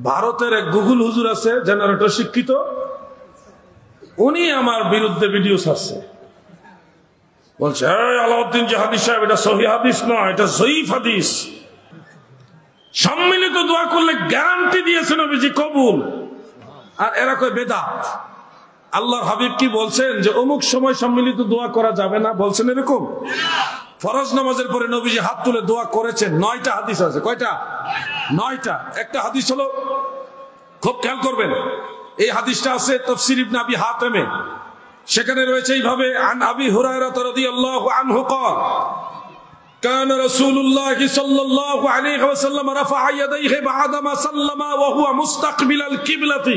ভারতের এক গুগল হুজুর আছে, জেনারেটর শিক্ষিত, উনি আমার বিরুদ্ধে ভিডিও ছাড়ছে, বলছে আলাউদ্দিন যে হাদিস সাহেব এটা সহিহ হাদিস নয়, এটা জয়ীফ হাদিস। সম্মিলিত দোয়া করলে গ্যারান্টি দিয়েছেন নবীজি কবুল, আর এরা কয় বেদাত। আল্লাহর হাবিব কি বলছেন যে অমুক সময় সম্মিলিত দোয়া করা যাবে না? বলছেন এরকম? ফরজ নামাজের পরে নবীজি হাত তুলে দোয়া করেছেন। 9টা হাদিস আছে। কয়টা? 9টা। একটা হাদিস হলো, খুব খেয়াল করবেন, এই হাদিসটা আছে তাফসীর ইবনে আবি হাতেমে, সেখানে রয়েছে এইভাবে, আন আবি হুরায়রা রাদিয়াল্লাহু আনহু قال كان رسول الله صلى الله عليه وسلم رفع يديه بعدما سلم وهو مستقبل القبلة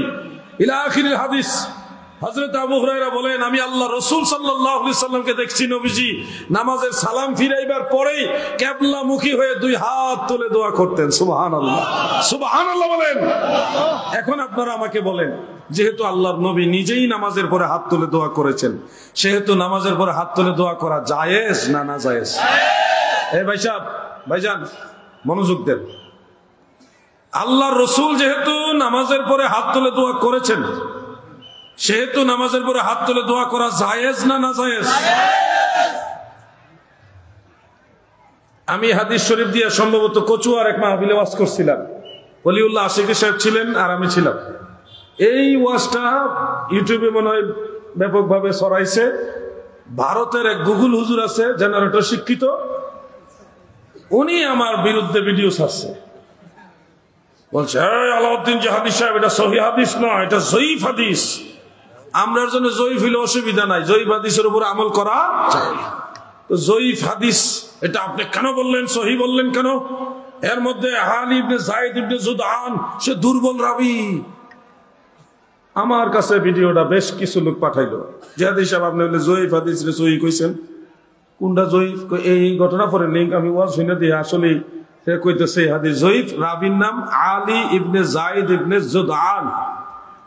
الى اخر الحديث। হযরত আবু হুরায়রা বলেন, আমি আল্লাহর রাসূল সাল্লাল্লাহু আলাইহি সাল্লামকে দেখছি নবীজি নামাজের সালাম ফিরাইবার পরেই কিবলামুখী হয়ে দুই হাত তুলে দোয়া করতেন। সুবহানাল্লাহ, সুবহানাল্লাহ বলেন। এখন আপনারা আমাকে বলেন, যেহেতু আল্লাহর নবী নিজেই নামাজের পরে হাত তুলে দোয়া করেছেন, সেহেতু নামাজের পরে হাত তুলে দোয়া করা জায়েজ না না জায়েজ? এই ভাই সাহেব, ভাইজান মনোযোগ দেন। আল্লাহর রাসূল যেহেতু নামাজের পরে হাত তুলে দোয়া করেছেন, সেহেতু নামাজের পরে হাত তুলে দোয়া করা জায়েজ না না জায়েজ? আমি হাদিস শরীফ দিয়ে সম্ভবত কচুয়ার এক মাহফিলে ওয়াজ করছিলাম, ওলিউল্লাহ আশিকি সাহেব ছিলেন আর আমি ছিলাম। এই ওয়াজটা ইউটিউবে মনে হয় ব্যাপকভাবে ছড়াইছে। ভারতের এক গুগল হুজুর আছে, জেনারেটর শিক্ষিত, উনি আমার বিরুদ্ধে ভিডিও ছাড়ছে, বলছে আলাউদ্দিন যে হাদিস সাহেব এটা সহিহ হাদিস নয়, এটা জয়ীফ হাদিস। আমরার জন্য জয়ীফ হইলে অসুবিধা নাই, জয়ীফ হাদিসের উপর আমল করা চাই। তো জয়ীফ হাদিস এটা আপনি কেন বললেন, সহিহ বললেন কেন? এর মধ্যে আলী ইবনে যায়েদ ইবনে জুদআন, সে দুর্বল রাবী। আমার কাছে ভিডিওটা বেশ কিছু লোক পাঠাইলো, যে হাদিস সাহেব আপনি বললে জয়ীফ হাদিস রে সহিহ কইছেন, কোনটা জয়ীফ? এই ঘটনা পরে লিঙ্ক আমি ওয়াজ শুনে দিয়ে আসলে সে কইতেছে হাদিস জয়ীফ, রাবীর নাম আলী ইবনে যায়েদ ইবনে জুদআন,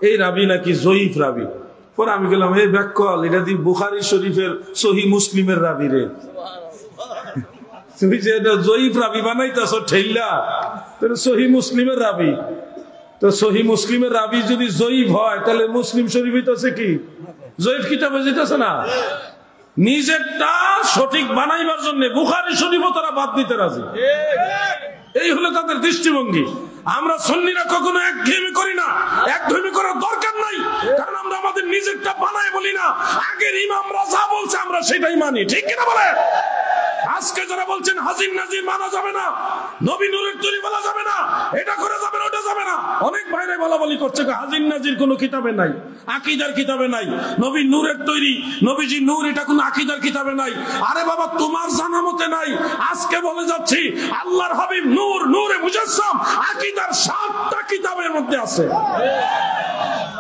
এই রাবী নাকি জয়ীফ রাবী। পরে আমি গেলাম, এই ব্যাকল, এটা দি বুখারী শরীফের সহিহ মুসলিমের রাবী রে, তুমি যে এটা জয়ীফ রাবী বানাইতেছ ঠেইলা, সহিহ মুসলিমের রাবী। তো সহিহ মুসলিমের রাবী যদি জয়ীফ হয়, তাহলে মুসলিম শরীফ হইতেছে কি জয়ীফ কিতাবে যেতেছে না? নিজেরটা সঠিক বানাইবার জন্য বুখারী শরীফও তারা বাদ দিতে রাজি। এই হলো তাদের দৃষ্টিভঙ্গি। আমরা সুন্নিরা কখনো একঘেয়েমি করি না, একঘেয়েমি করার দরকার নাই, কারণ আমরা আমাদের নিজেরটা বানায় বলি না, আগের ইমামরা যা বলছে আমরা সেটাই মানি। ঠিক কিনা বলে? আজকে যারা বলছেন হাজির নাজির মানা যাবে না, নবী নূরের তৈরি বলা যাবে না, এটা করে যাবে না, ওটা যাবে না, অনেক ভাইরাই বলা বলি করছে হাজির নাজির কোনো কিতাবে নাই, আকীদার কিতাবে নাই, নবী নূরের তৈরি, নবীজি নূর, এটা কোনো আকীদার কিতাবে নাই। আরে বাবা, তোমার জানা মতে নাই, আজকে বলে যাচ্ছি আল্লাহর হাবিব নূর, নূরে মুজাসসাম, আকীদার 7টা কিতাবের মধ্যে আছে।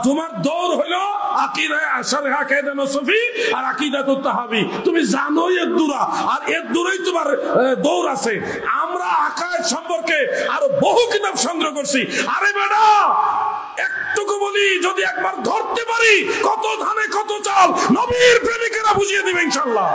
তোমার দৌড় হলো আকীদা শারহ আকিদা নসফি আর আকীদাতুত তাহাবী, তুমি জানো এর দূরা, আর এর দূরেই তোমার দৌড় আছে। আমরা আকায়েদ সম্পর্কে আরো বহু কিতাব সংগ্রহ করছি। আরে বেটা, একটুকু বলি, যদি একবার ধরতে পারি কত ধানে কত চাল, নবীর প্রেমিকেরা বুঝিয়ে দিবে ইনশাআল্লাহ।